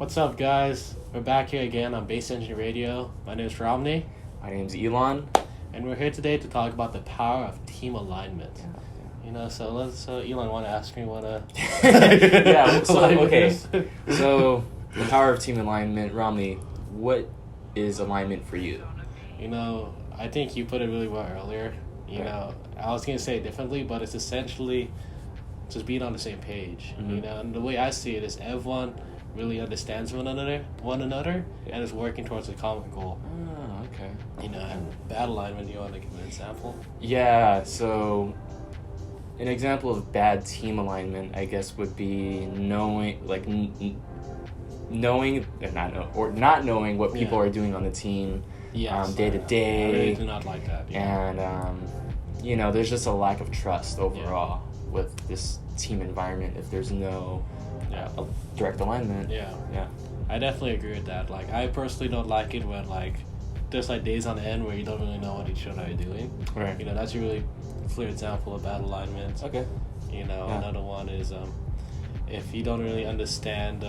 What's up, guys? We're back here again on Base Engine Radio. My name is Romney, My name's Elon. and we're here today to talk about the power of team alignment. So let's. Elon, want to ask me what a Yeah, so, alignment okay. is? So, the power of team alignment. Romney, what is alignment for you? I think you put it really well earlier. I was gonna say it differently, but it's essentially just being on the same page. Mhm. And the way I see it is everyone really understands one another, and is working towards a common goal. Oh, okay. And bad alignment. You want to give an example? Yeah, so an example of bad team alignment, I guess, would be knowing, like, not knowing what people are doing on the team, Yes, day to I day. really do not like that. And there's just a lack of trust overall with this team environment if there's no direct alignment. Yeah. Yeah. I definitely agree with that. Like, I personally don't like it when, like, there's, like, days on end where you don't really know what each other are doing. Right. That's a really clear example of bad alignment. Okay. Another one is if you don't really understand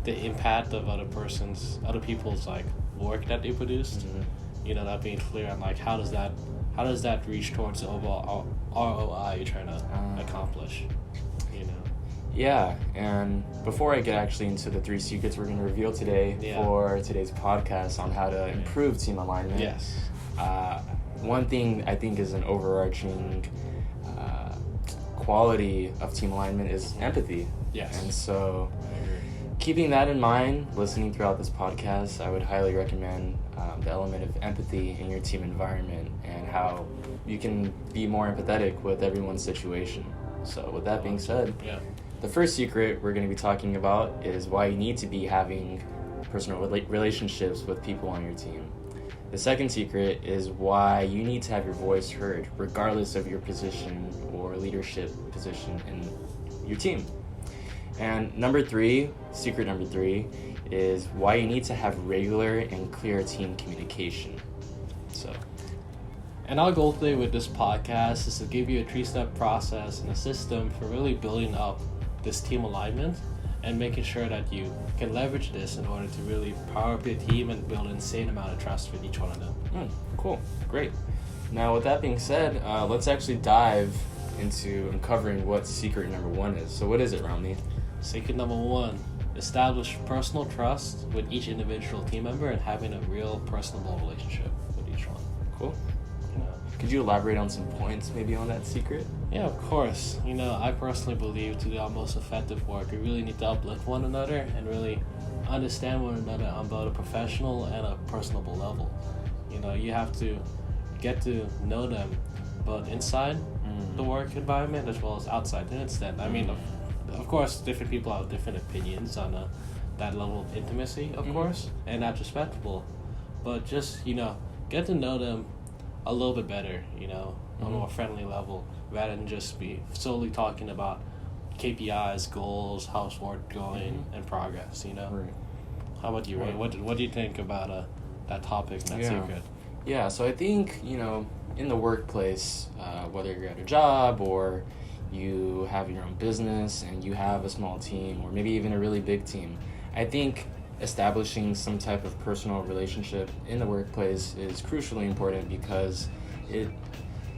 the impact of other people's, like, work that they produced. Mm-hmm. Not being clear on, like, how does that reach towards the overall ROI you're trying to accomplish. Yeah, and before I get actually into the 3 secrets we're going to reveal today for today's podcast on how to improve team alignment. Yes. One thing I think is an overarching quality of team alignment is empathy. Yes. And so, I agree. keeping that in mind, listening throughout this podcast, I would highly recommend the element of empathy in your team environment and how you can be more empathetic with everyone's situation. So with that being said, the first secret we're going to be talking about is why you need to be having personal relationships with people on your team. The second secret is why you need to have your voice heard regardless of your position or leadership position in your team. And secret number three, is why you need to have regular and clear team communication. And our goal today with this podcast is to give you a 3-step process and a system for really building up this team alignment and making sure that you can leverage this in order to really power up your team and build an insane amount of trust with each one of them. Cool. Great. Now, with that being said, let's actually dive into uncovering what secret number 1 is. So what is it, Romney? Secret number 1, establish personal trust with each individual team member and having a real personable relationship with each one. Cool. Could you elaborate on some points maybe on that secret? Yeah, of course. I personally believe to do our most effective work, we really need to uplift one another and really understand one another on both a professional and a personable level. You have to get to know them both inside the work environment as well as outside to an extent. I mean, of course, different people have different opinions on that level of intimacy, of course, and that's respectable. But just, get to know them a little bit better, on a more friendly level, rather than just be solely talking about KPIs, goals, how's work going, and progress, Right. How about you, Ray? What do you think about that topic and that secret? Yeah, so I think, in the workplace, whether you're at a job or you have your own business and you have a small team or maybe even a really big team, I think establishing some type of personal relationship in the workplace is crucially important because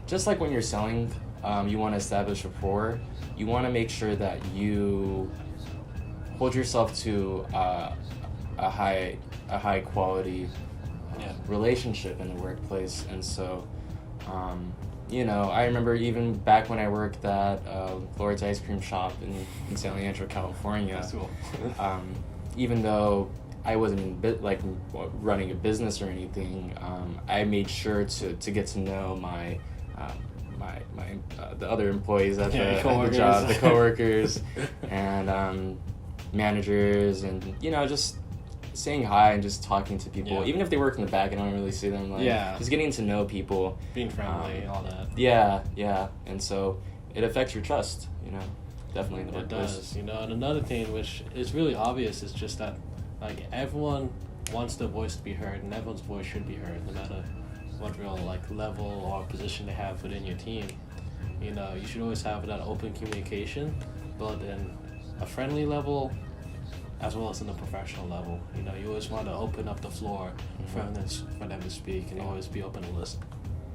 just like when you're selling, you want to establish rapport. You want to make sure that you hold yourself to a high quality relationship in the workplace. And so, I remember even back when I worked at Lord's Ice Cream Shop in San Leandro, California. That's cool. Even though I wasn't running a business or anything, I made sure to get to know my the other employees at the job, the coworkers, and managers, and just saying hi and just talking to people, even if they work in the back and I don't really see them. Just getting to know people, being friendly, all that. Yeah, and so it affects your trust. Definitely in the workplace. It does, and another thing which is really obvious is just that, like, everyone wants their voice to be heard, and everyone's voice should be heard, no matter what real, level or position they have within your team. You should always have that open communication, but in a friendly level, as well as in the professional level. You know, you always want to open up the floor for them to speak, and always be open to listen.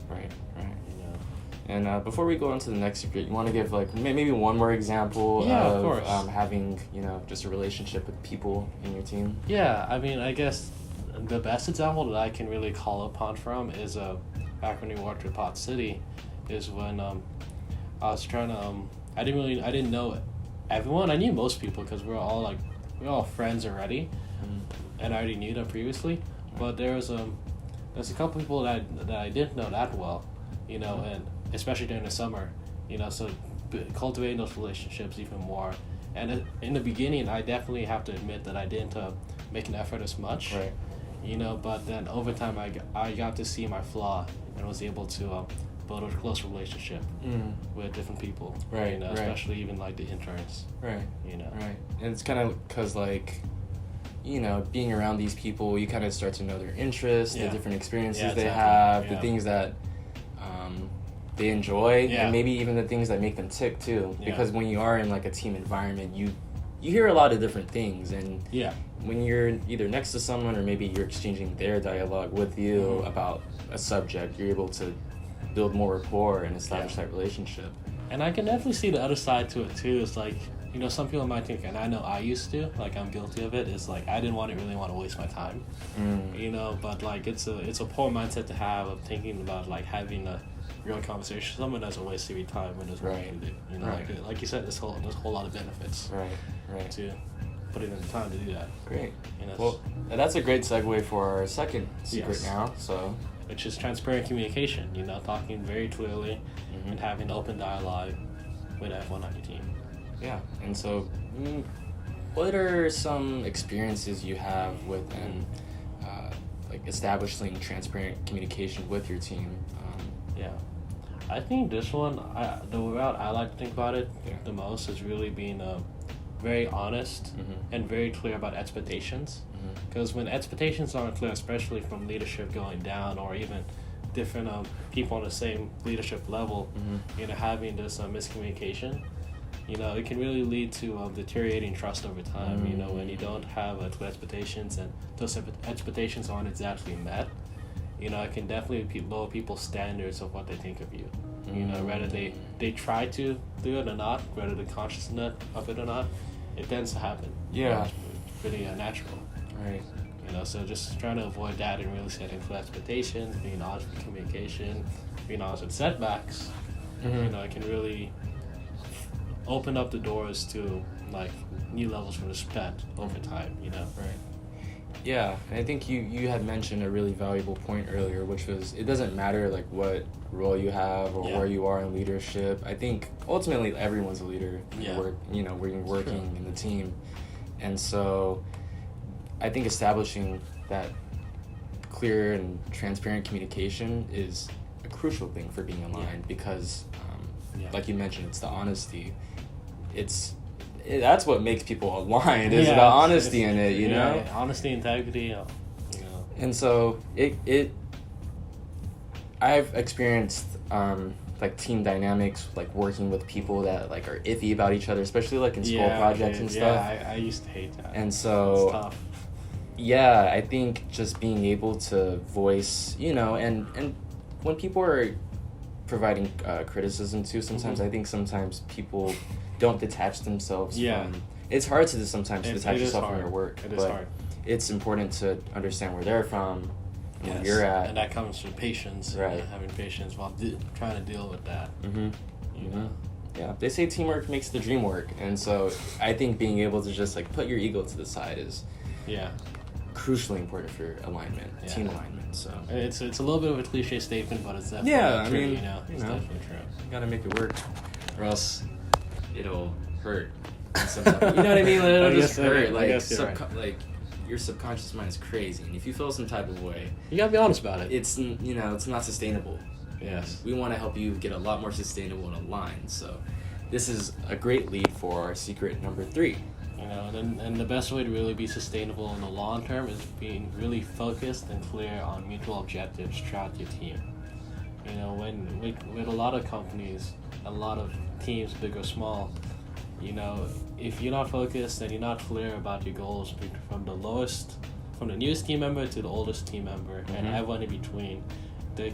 Right. You know. And before we go on to the next secret, you want to give like maybe one more example of of having, you know, just a relationship with people in your team? Yeah, I mean, I guess the best example that I can really call upon from is back when we worked with Pot City, is when I was trying to I didn't know everyone. I knew most people because we're all friends already, and I already knew them previously. But there's a couple people that I didn't know that well, you know, and especially during the summer, you know, so cultivating those relationships even more. And in the beginning, I definitely have to admit that I didn't make an effort as much, right? You know, but then over time, I got to see my flaw and was able to build a close relationship with different people, right? You know, especially even like the interns, right? You know, right. And it's kind of because like, you know, being around these people, you kind of start to know their interests, the different experiences they have, the things that they enjoy, and maybe even the things that make them tick too. Because when you are in like a team environment, you hear a lot of different things, and when you're either next to someone or maybe you're exchanging their dialogue with you about a subject, you're able to build more rapport and establish that relationship. And I can definitely see the other side to it too. It's like, you know, some people might think, and I know I used to, like I'm guilty of it, is like I didn't really want to waste my time, you know, but like it's a poor mindset to have of thinking about like having a real conversation. Someone doesn't waste your time when there's work to do. You know, like you said, there's a whole lot of benefits. Right. To putting in the time to do that. Great. You know, well, that's a great segue for our second secret now. So, which is transparent communication. You know, talking very clearly and having open dialogue with everyone on your team. Yeah. And so, what are some experiences you have with like establishing transparent communication with your team? I think this one, the route I like to think about it the most is really being very honest and very clear about expectations. Because when expectations aren't clear, especially from leadership going down or even different people on the same leadership level, you know, having this miscommunication, you know, it can really lead to deteriorating trust over time. You know, when you don't have clear expectations and those expectations aren't exactly met, you know, it can definitely lower people's standards of what they think of you. You know, whether they try to do it or not, whether they're conscious of it or not, it tends to happen. Yeah. It's pretty natural. Right. You know, so just trying to avoid that and really setting clear expectations, being honest with communication, being honest with setbacks, you know, it can really open up the doors to like new levels of respect over time, you know? Right. Yeah, I think you had mentioned a really valuable point earlier, which was it doesn't matter like what role you have or where you are in leadership. I think ultimately everyone's a leader. When you're working in the team, and so I think establishing that clear and transparent communication is a crucial thing for being aligned because, like you mentioned, it's the honesty. That's what makes people aligned is the honesty in it, you know? Yeah, honesty, integrity, you know. And so I've experienced like team dynamics, like working with people that like are iffy about each other, especially like in school projects and stuff. Yeah, I used to hate that. And so, it's tough. Yeah, I think just being able to voice, you know, and when people are providing criticism too, sometimes I think sometimes people don't detach themselves from. It's hard to sometimes detach yourself from your work. It is hard. It's important to understand where they're from, where you're at, and that comes from patience. Right, having patience while trying to deal with that. You know? Yeah, they say teamwork makes the dream work, and so I think being able to just like put your ego to the side is crucially important for alignment, team alignment. So it's a little bit of a cliche statement, but it's definitely true. You know, it's definitely true. You gotta make it work, or else it'll hurt. You know what I mean? Like, it'll just hurt. Like your subconscious mind is crazy, and if you feel some type of way, you gotta be honest about it. It's it's not sustainable. Yes, we want to help you get a lot more sustainable and aligned. So this is a great lead for our secret number 3. You know, and the best way to really be sustainable in the long term is being really focused and clear on mutual objectives throughout your team. You know, with a lot of companies, a lot of teams, big or small, You know, if you're not focused and you're not clear about your goals from the newest team member to the oldest team member and everyone in between, you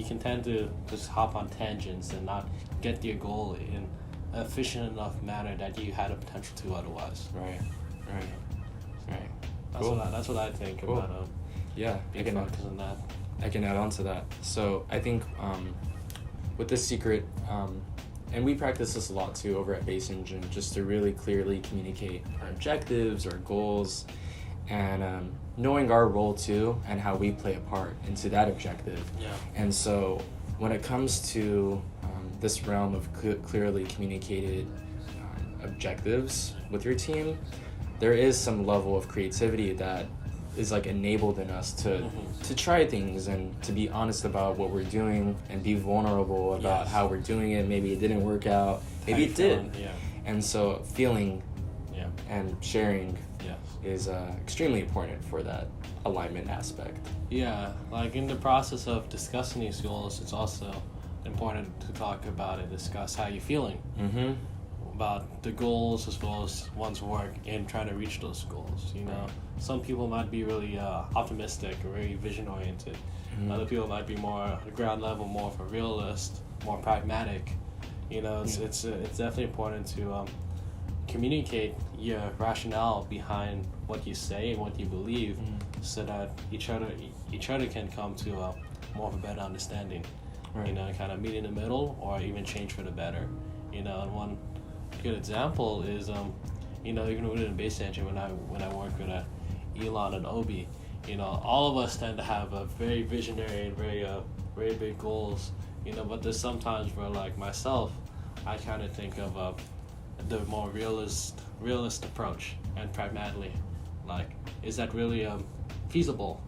can tend to just hop on tangents and not get your goal in an efficient enough manner that you had a potential to otherwise. Right. That's what I think Cool. about being focused on that. I can add on to that. So I think with this secret, and we practice this a lot too over at Base Engine, just to really clearly communicate our objectives, our goals, and knowing our role too and how we play a part into that objective. Yeah. And so when it comes to this realm of clearly communicated objectives with your team, there is some level of creativity that is like enabled in us to try things and to be honest about what we're doing and be vulnerable about how we're doing it. Maybe it didn't work out, maybe it did. And so feeling and sharing is extremely important for that alignment aspect. Yeah, like in the process of discussing these goals, it's also important to talk about and discuss how you're feeling about the goals as well as one's work in trying to reach those goals. You know, some people might be really optimistic or very vision oriented. Other people might be more ground level, more of a realist, more pragmatic. You know, it's definitely important to communicate your rationale behind what you say and what you believe, so that each other can come to more of a better understanding. You know, kind of meet in the middle or even change for the better. You know, and one good example is you know, even within Base Engine, when I work with Elon and Obi, you know, all of us tend to have a very visionary and very big goals. You know, but there's sometimes where, like myself, I kind of think of the more realist approach and pragmatically, like, is that really feasible?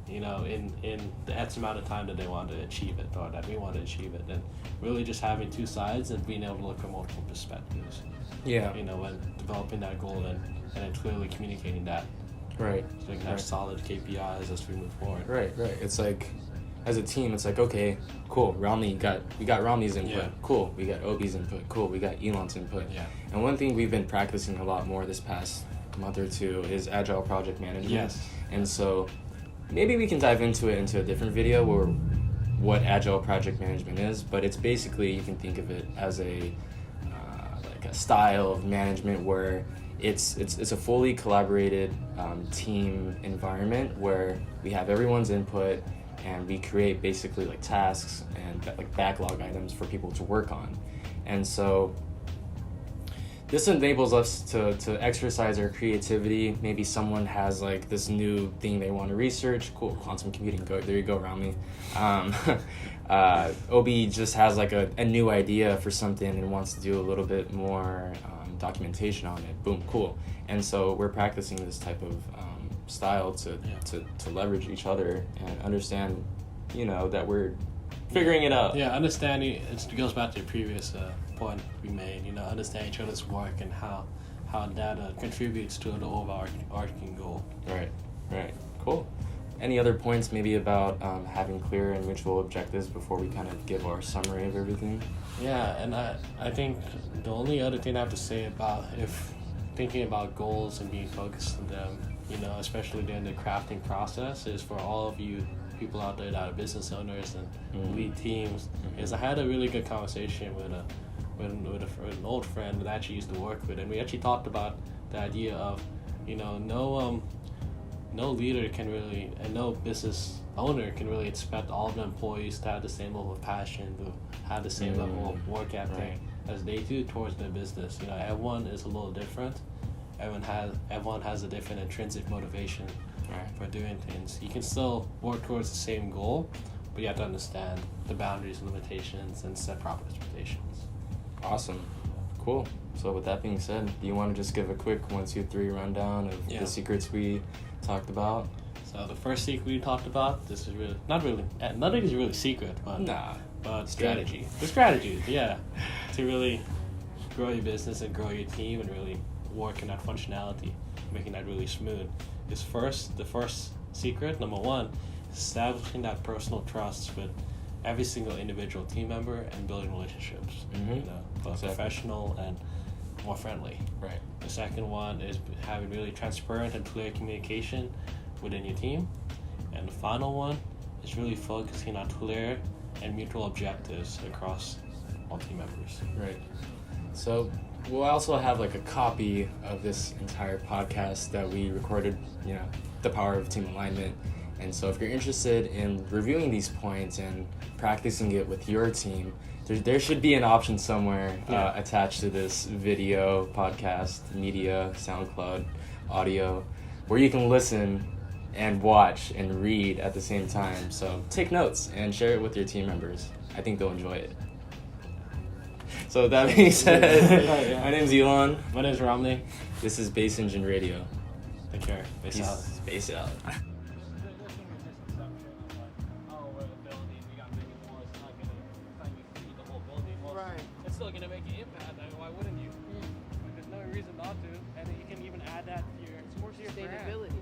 You know, in the X amount of time that they want to achieve it, or that we want to achieve it, and really just having two sides and being able to look from multiple perspectives. Yeah. You know, when developing that goal and then clearly communicating that. Right. So we can have solid KPIs as we move forward. Right. It's like, as a team, it's like, okay, cool, we got Romney's input. Yeah. Cool, we got Obi's input. Cool, we got Elon's input. Yeah. And one thing we've been practicing a lot more this past month or two is Agile project management. Yes. And so maybe we can dive into it into a different video or what Agile project management is, but it's basically, you can think of it as a like a style of management where it's a fully collaborated team environment where we have everyone's input and we create basically like tasks and like backlog items for people to work on. And so this enables us to exercise our creativity. Maybe someone has like this new thing they want to research. Cool, quantum computing. There you go, Romney. Obi just has like a new idea for something and wants to do a little bit more documentation on it. Boom, cool. And so we're practicing this type of style to leverage each other and understand, you know, that we're figuring it out. Yeah, understanding, it goes back to the previous point we made, you know, understand each other's work and how that contributes to the overarching goal. Right. Cool. Any other points maybe about having clear and mutual objectives before we kind of give our summary of everything? Yeah, and I think the only other thing I have to say about if thinking about goals and being focused on them, you know, especially during the crafting process, is for all of you people out there that are business owners and lead teams, is I had a really good conversation with an old friend that I actually used to work with, and we actually talked about the idea of, you know, no leader can really, and no business owner can really expect all of the employees to have the same level of passion, to have the same level of work ethic as they do towards their business. You know, everyone is a little different. Everyone has a different intrinsic motivation for doing things. You can still work towards the same goal, but you have to understand the boundaries and limitations and set proper expectations. Awesome. Cool. So with that being said, do you want to just give a quick 1, 2, 3 rundown of the secrets we talked about? So the first secret we talked about, this is really none of these are really secret, but strategy. The strategy, to really grow your business and grow your team and really work in that functionality, making that really smooth. The first secret, number one, establishing that personal trust with every single individual team member and building relationships. You know, both professional more friendly. Right. The second one is having really transparent and clear communication within your team. And the final one is really focusing on clear and mutual objectives across all team members. Right. So we'll also have like a copy of this entire podcast that we recorded, the power of team alignment. And so if you're interested in reviewing these points and practicing it with your team, there should be an option somewhere attached to this video, podcast, media, SoundCloud, audio, where you can listen and watch and read at the same time. So take notes and share it with your team members. I think they'll enjoy it. So with that being said, my name's Elon. My name's Romney. This is Base Engine Radio. Take care. Peace out. Space out. Right. It's still going to make an impact. Why wouldn't you? There's no reason not to. And you can even add that to your brand.